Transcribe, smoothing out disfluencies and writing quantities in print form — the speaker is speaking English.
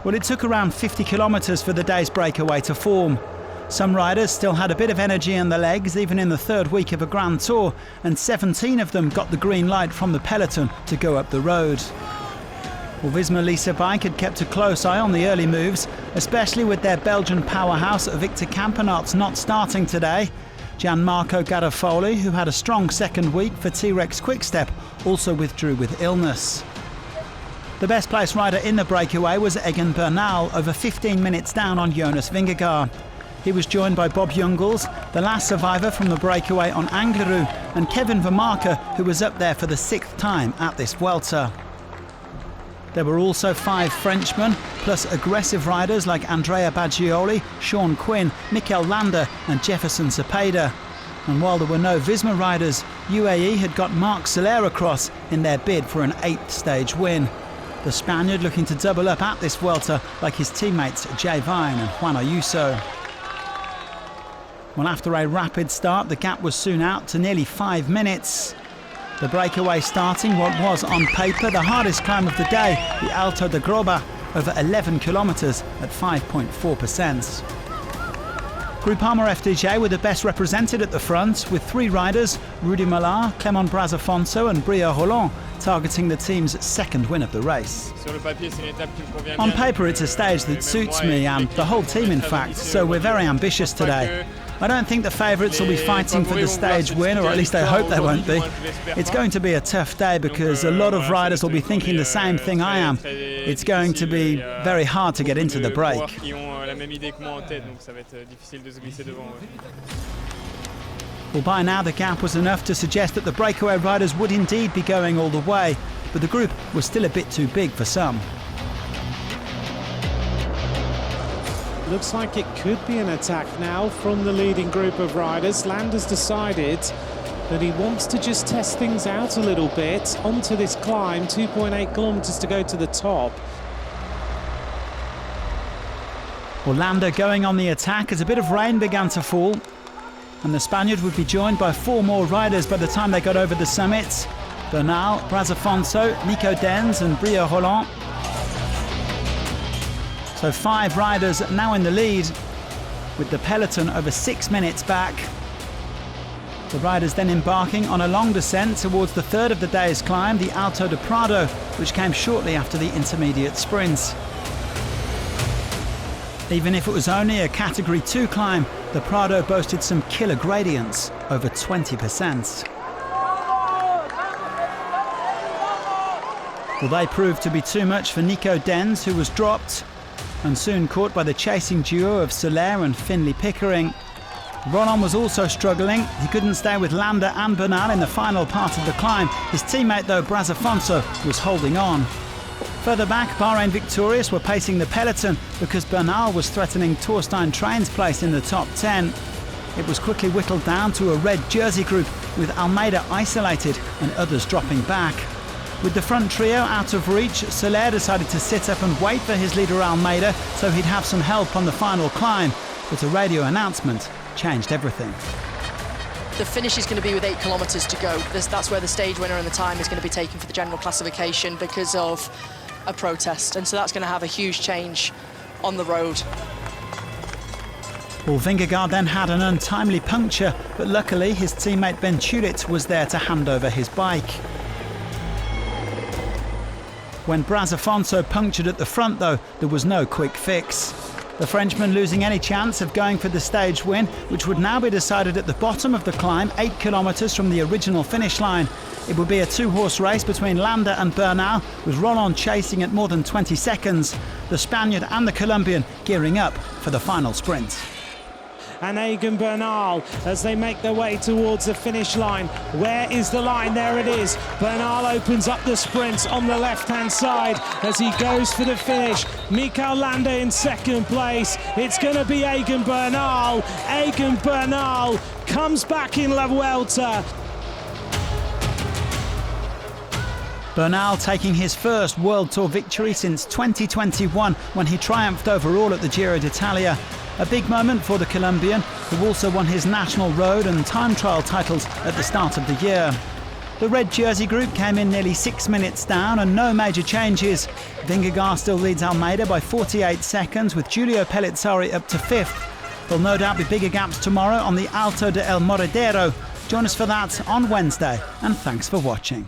Well, it took around 50 kilometres for the day's breakaway to form. Some riders still had a bit of energy in the legs, even in the third week of a Grand Tour, and 17 of them got the green light from the peloton to go up the road. Well, Visma-Lease bike had kept a close eye on the early moves, especially with their Belgian powerhouse Victor Campenaerts not starting today. Gianmarco Garofoli, who had a strong second week for T-Rex Quickstep, also withdrew with illness. The best placed rider in the breakaway was Egan Bernal, over 15 minutes down on Jonas Vingegaard. He was joined by Bob Jungels, the last survivor from the breakaway on Angliru, and Kevin Vermaeke, who was up there for the 6th time at this Vuelta. There were also 5 Frenchmen, plus aggressive riders like Andrea Baggioli, Sean Quinn, Mikel Landa and Jefferson Cepeda. And while there were no Visma riders, UAE had got Marc Soler across in their bid for an 8th stage win. The Spaniard looking to double up at this Vuelta like his teammates Jay Vine and Juan Ayuso. Well, after a rapid start, the gap was soon out to nearly 5 minutes. The breakaway starting what was on paper the hardest climb of the day, the Alto de Groba, over 11 kilometres at 5.4%. Groupama FDJ were the best represented at the front, with 3 riders, Rudy Millar, Clément Brazafonso and Bria Roland, targeting the team's 2nd win of the race. On paper it's a stage that suits me and the whole team in fact, so we're very ambitious today. I don't think the favourites will be fighting for the stage win, or at least I hope they won't be. It's going to be a tough day because a lot of riders will be thinking the same thing I am. It's going to be very hard to get into the break. Well, by now the gap was enough to suggest that the breakaway riders would indeed be going all the way, but the group was still a bit too big for some. Looks like it could be an attack now from the leading group of riders. Landa's decided that he wants to just test things out a little bit onto this climb, 2.8 kilometres to go to the top. Well, Landa going on the attack as a bit of rain began to fall, and the Spaniard would be joined by 4 more riders by the time they got over the summits. Bernal, Brazafonso, Nico Denz and Bria Roland. So 5 riders now in the lead, with the peloton over 6 minutes back. The riders then embarking on a long descent towards the 3rd of the day's climb, the Alto de Prado, which came shortly after the intermediate sprints. Even if it was only a Category 2 climb, the Prado boasted some killer gradients, over 20%. Well, they proved to be too much for Nico Denz, who was dropped and soon caught by the chasing duo of Soler and Finlay Pickering. Roland was also struggling. He couldn't stay with Landa and Bernal in the final part of the climb. His teammate, though, Brazafonso, was holding on. Further back, Bahrain Victorious were pacing the peloton because Bernal was threatening Torstein Train's place in the top 10. It was quickly whittled down to a red jersey group, with Almeida isolated and others dropping back. With the front trio out of reach, Soler decided to sit up and wait for his leader Almeida so he'd have some help on the final climb, but a radio announcement changed everything. The finish is going to be with 8 kilometres to go. That's where the stage winner and the time is going to be taken for the general classification because of a protest, and so that's going to have a huge change on the road. Well, Vingegaard then had an untimely puncture, but luckily his teammate Ben Tulit was there to hand over his bike. When Brazafonso punctured at the front, though, there was no quick fix. The Frenchman losing any chance of going for the stage win, which would now be decided at the bottom of the climb, 8 kilometres from the original finish line. It would be a 2-horse race between Landa and Bernal, with Roland chasing at more than 20 seconds. The Spaniard and the Colombian gearing up for the final sprint. And Egan Bernal as they make their way towards the finish line. Where is the line? There it is. Bernal opens up the sprint on the left-hand side as he goes for the finish. Mikel Landa in 2nd place. It's going to be Egan Bernal. Egan Bernal comes back in La Vuelta. Bernal taking his first World Tour victory since 2021 when he triumphed overall at the Giro d'Italia. A big moment for the Colombian, who also won his national road and time trial titles at the start of the year. The red jersey group came in nearly 6 minutes down and no major changes. Vingegaard still leads Almeida by 48 seconds with Giulio Pellizzari up to 5th. There'll no doubt be bigger gaps tomorrow on the Alto de El Moradero. Join us for that on Wednesday, and thanks for watching.